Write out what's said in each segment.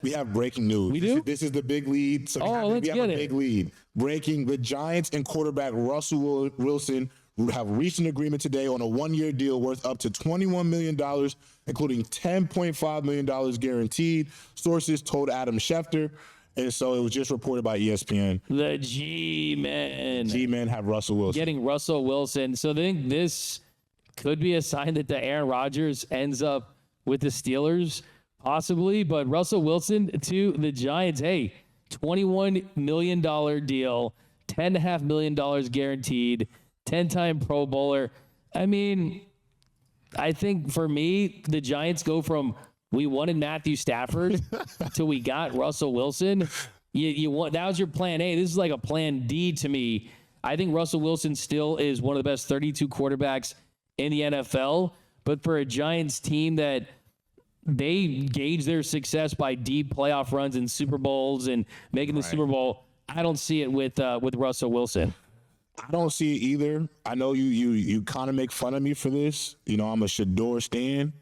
We have breaking news. We do? This is the big lead. So let's we have get a it. big lead. Breaking: the Giants and quarterback Russell Wilson have reached an agreement today on a 1-year deal worth up to $21 million, including $10.5 million guaranteed. Sources told Adam Schefter. And so it was just reported by ESPN. The G-Men. G-Men have Russell Wilson. Getting Russell Wilson. So I think this could be a sign that the Aaron Rodgers ends up with the Steelers, possibly. But Russell Wilson to the Giants, hey, $21 million deal, $10.5 million guaranteed, 10-time Pro Bowler. I mean, I think for me, the Giants go from we wanted Matthew Stafford till we got Russell Wilson. You want, that was your plan A. This is like a plan D to me. I think Russell Wilson still is one of the best 32 quarterbacks in the NFL. But for a Giants team that they gauge their success by deep playoff runs and Super Bowls and making the Super Bowl, I don't see it with Russell Wilson. I don't see it either. I know you kind of make fun of me for this. You know, I'm a Shador stan.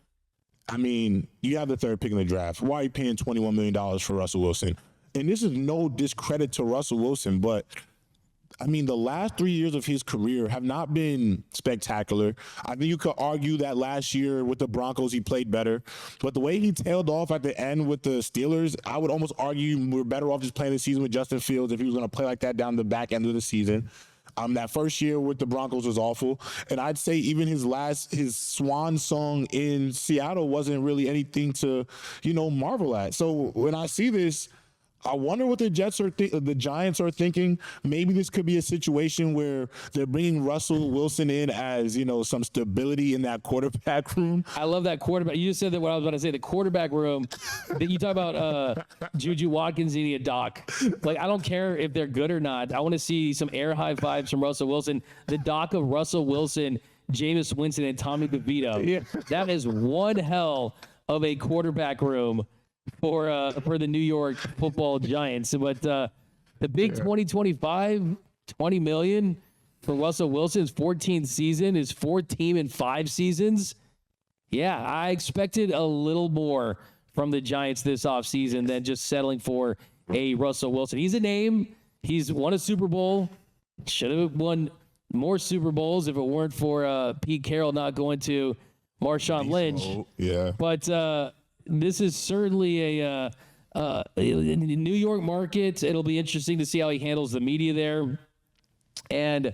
I mean, you have the third pick in the draft. Why are you paying $21 million for Russell Wilson? And this is no discredit to Russell Wilson, but I mean, the last 3 years of his career have not been spectacular. I think you could argue that last year with the Broncos, he played better. But the way he tailed off at the end with the Steelers, I would almost argue we're better off just playing the season with Justin Fields if he was going to play like that down the back end of the season. That first year with the Broncos was awful. And I'd say even his swan song in Seattle wasn't really anything to, marvel at. So when I see this, I wonder what the Giants are thinking. Maybe this could be a situation where they're bringing Russell Wilson in as, some stability in that quarterback room. I love that quarterback. You just said that what I was about to say, the quarterback room. You talk about Juju Watkins needing a doc. Like, I don't care if they're good or not. I want to see some air high fives from Russell Wilson. The doc of Russell Wilson, Jameis Winston, and Tommy DeVito. Yeah. That is one hell of a quarterback room for the New York Football Giants. But the big 2025, $20 million for Russell Wilson's 14th season, his fourth team in 5 seasons. Yeah, I expected a little more from the Giants this offseason than just settling for a Russell Wilson. He's a name. He's won a Super Bowl. Should have won more Super Bowls if it weren't for Pete Carroll not going to Marshawn Lynch. Yeah. But this is certainly a New York market. It'll be interesting to see how he handles the media there. And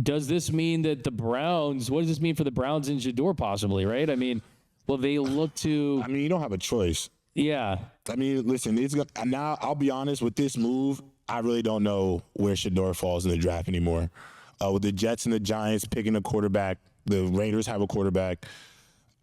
does this mean that the Browns, what does this mean for the Browns and Shador possibly, right? I mean, will they look to... I mean, you don't have a choice. Yeah. I mean, listen, now I'll be honest with this move. I really don't know where Shador falls in the draft anymore. With the Jets and the Giants picking a quarterback, the Raiders have a quarterback.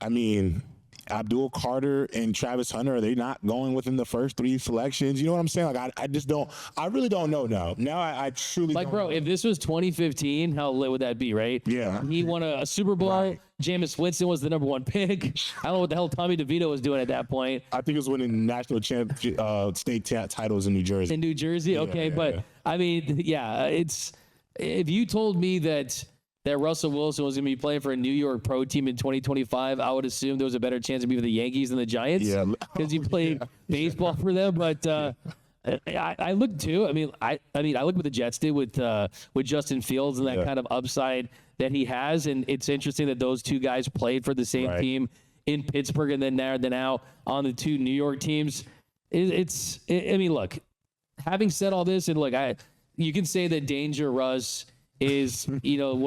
I mean... Abdul Carter and Travis Hunter, are they not going within the first 3 selections? You know what I'm saying? Like, I really don't know now. Now I truly like, don't bro, know. If this was 2015, how lit would that be, right? Yeah. He won a Super Bowl. Right. Jameis Winston was the number 1 pick. I don't know what the hell Tommy DeVito was doing at that point. I think it was winning national state titles in New Jersey. In New Jersey? Okay, but I mean, it's if you told me that Russell Wilson was going to be playing for a New York pro team in 2025, I would assume there was a better chance to be with the Yankees than the Giants. Yeah, because he played baseball for them. But I look too. I mean, I look what the Jets did with Justin Fields and that kind of upside that he has, and it's interesting that those two guys played for the same team in Pittsburgh, and then now on the 2 New York teams. I mean, look. Having said all this, and look, you can say that Danger Russ is, one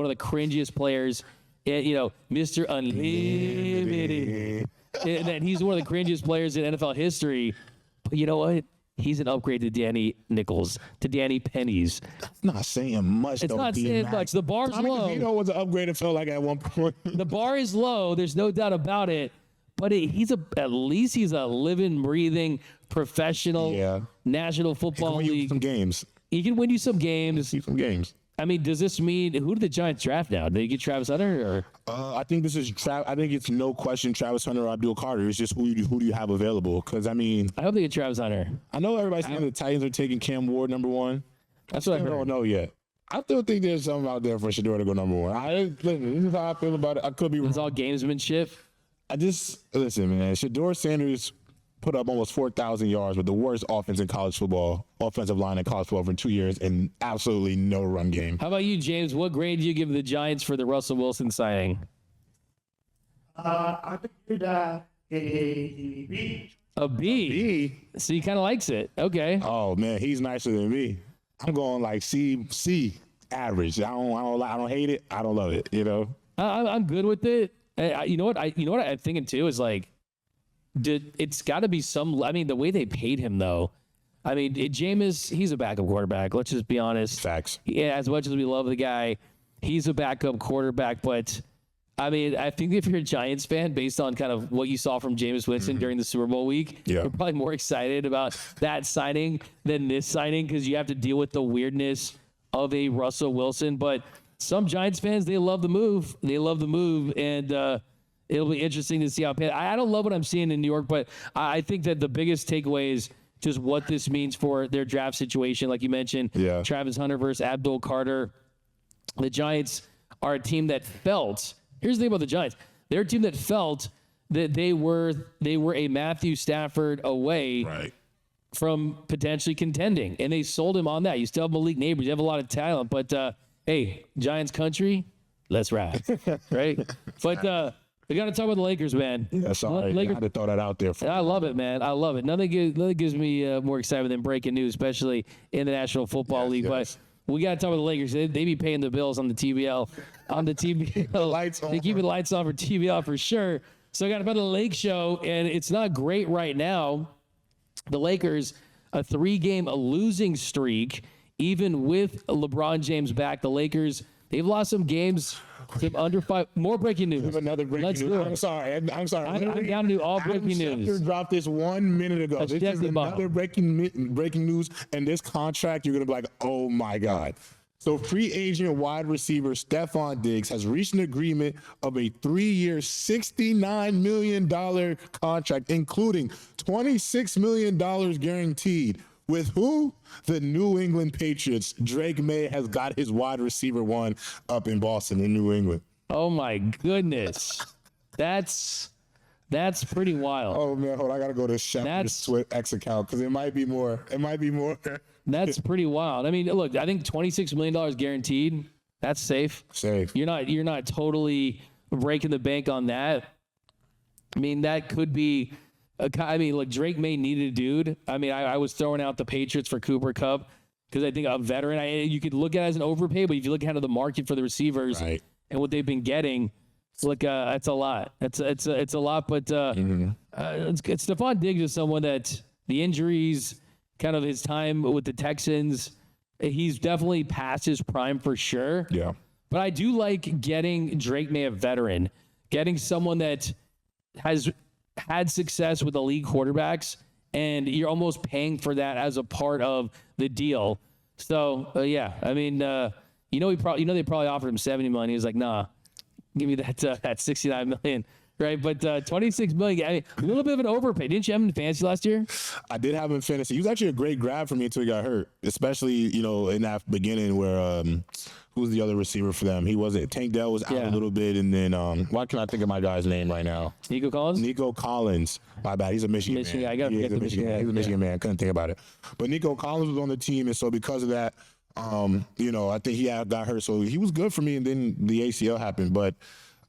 of the cringiest players, Mr. Unlimited. And that he's one of the cringiest players in NFL history. But you know what? He's an upgrade to Danny Nichols, to Danny Pennies. That's not saying much. It's not saying much. The bar's low. Tommy DeVito was an upgrade, it felt like at one point. The bar is low. There's no doubt about it. But at least he's a living, breathing, professional National Football League. Some games. He can win you some games. Some games. I mean, does this mean who did the Giants draft now? Did they get Travis Hunter? Or? I think I think it's no question Travis Hunter or Abdul Carter. It's just who do you have available? Because I mean, I hope they get Travis Hunter. I know everybody's saying the Titans are taking Cam Ward number 1. That's what I heard. don't know yet. I still think there's something out there for Shador to go number 1. This is how I feel about it. I could be wrong. It's all gamesmanship. Listen, man. Shador Sanders put up almost 4,000 yards with the worst offense in college football, offensive line in college football for 2 years, and absolutely no run game. How about you, James? What grade do you give the Giants for the Russell Wilson signing? I think a B. A B. B. So he kind of likes it. Okay. Oh man, he's nicer than me. I'm going like C average. I don't hate it. I don't love it. You know. I'm good with it. You know what? I'm thinking too is like, it's got to be some. I mean, the way they paid him though. I mean, Jameis, he's a backup quarterback. Let's just be honest. Facts. Yeah, as much as we love the guy, he's a backup quarterback. But I mean, I think if you're a Giants fan, based on kind of what you saw from Jameis Winston during the Super Bowl week, you're probably more excited about that signing than this signing because you have to deal with the weirdness of a Russell Wilson. But some Giants fans, they love the move. And it'll be interesting to see how. I don't love what I'm seeing in New York, but I think that the biggest takeaway is just what this means for their draft situation. Like you mentioned, Travis Hunter versus Abdul Carter. The Giants are a team that felt. Here's the thing about the Giants. They're a team that felt that they were a Matthew Stafford away from potentially contending, and they sold him on that. You still have Malik Neighbors. You have a lot of talent, but hey, Giants country, let's ride, right? But we got to talk about the Lakers, man. Yeah, sorry. I had to throw that out there. I love it, man. I love it. Nothing gives me more excitement than breaking news, especially in the National Football League. But we got to talk about the Lakers. They be paying the bills on the TBL. Lights on. They keep the lights on for TBL for sure. So I got about the Lake Show, and it's not great right now. The Lakers, a 3-game losing streak, even with LeBron James back. The Lakers, they've lost some games. Under 5. More breaking news. Another breaking news. I'm sorry. I'm down to do all breaking news. Schefter dropped this 1 minute ago. This is another breaking news. And this contract, you're going to be like, oh my God. So free agent wide receiver Stephon Diggs has reached an agreement of a 3-year, $69 million contract, including $26 million guaranteed. With who? The New England Patriots. Drake May has got his wide receiver one up in Boston in New England. Oh my goodness. That's pretty wild. Oh man, hold on. I gotta go to Schefter's X account because it might be more. That's pretty wild. I mean, look, I think $26 million guaranteed. That's safe. Safe. You're not totally breaking the bank on that. I mean, that could be. Like Drake May needed a dude. I mean, I was throwing out the Patriots for Cooper Kupp because I think a veteran. You could look at it as an overpay, but if you look at the market for the receivers and what they've been getting, look, it's a lot. It's a lot. But Stephon Diggs is someone that the injuries, kind of his time with the Texans, he's definitely past his prime for sure. Yeah. But I do like getting Drake May, a veteran, getting someone that has had success with elite quarterbacks, and you're almost paying for that as a part of the deal. So I mean, they probably offered him $70 million. He was like, nah, give me that $69 million, right? But $26 million, I mean, a little bit of an overpay. Didn't you have him in fantasy last year? I did have him in fantasy. He was actually a great grab for me until he got hurt, especially in that beginning where who's the other receiver for them? He wasn't. Tank Dell was out a little bit, and then why can't I think of my guy's name right now? Nico Collins. Nico Collins. My bad. He's a Michigan man. I gotta forget the Michigan guy. He's a Michigan man. Couldn't think about it. But Nico Collins was on the team, and so because of that, I think he got hurt. So he was good for me, and then the ACL happened. But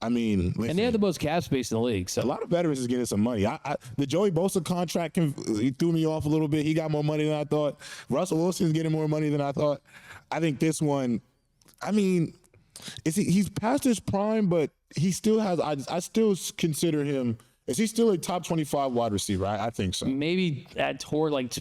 I mean, listen, and they have the most cap space in the league. So a lot of veterans is getting some money. The Joey Bosa contract he threw me off a little bit. He got more money than I thought. Russell Wilson's getting more money than I thought. I think this one, I mean, he's past his prime, but he still has. I still consider him. Is he still a top 25 wide receiver? I think so. Maybe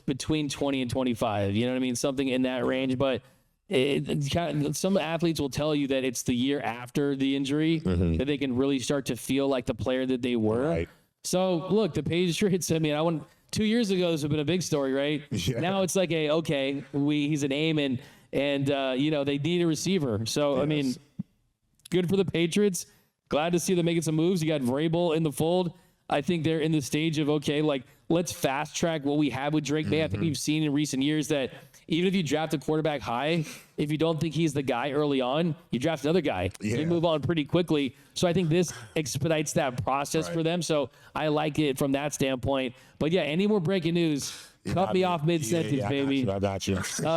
between 20 and 25. You know what I mean? Something in that range. But some athletes will tell you that it's the year after the injury that they can really start to feel like the player that they were. Right. So look, the Patriots. I mean, 2 years ago this would have been a big story, right? Yeah. Now it's like he's an aim and they need a receiver. So yes. I mean, good for the Patriots. Glad to see them making some moves. You got Vrabel in the fold. I think they're in the stage of, okay, like, let's fast track what we have with Drake May. I think we've seen in recent years that even if you draft a quarterback high, if you don't think he's the guy early on, you draft another guy. You move on pretty quickly. So I think this expedites that process for them. So I like it from that standpoint. But yeah, any more breaking news, cut me off mid-sentence, baby. I got you.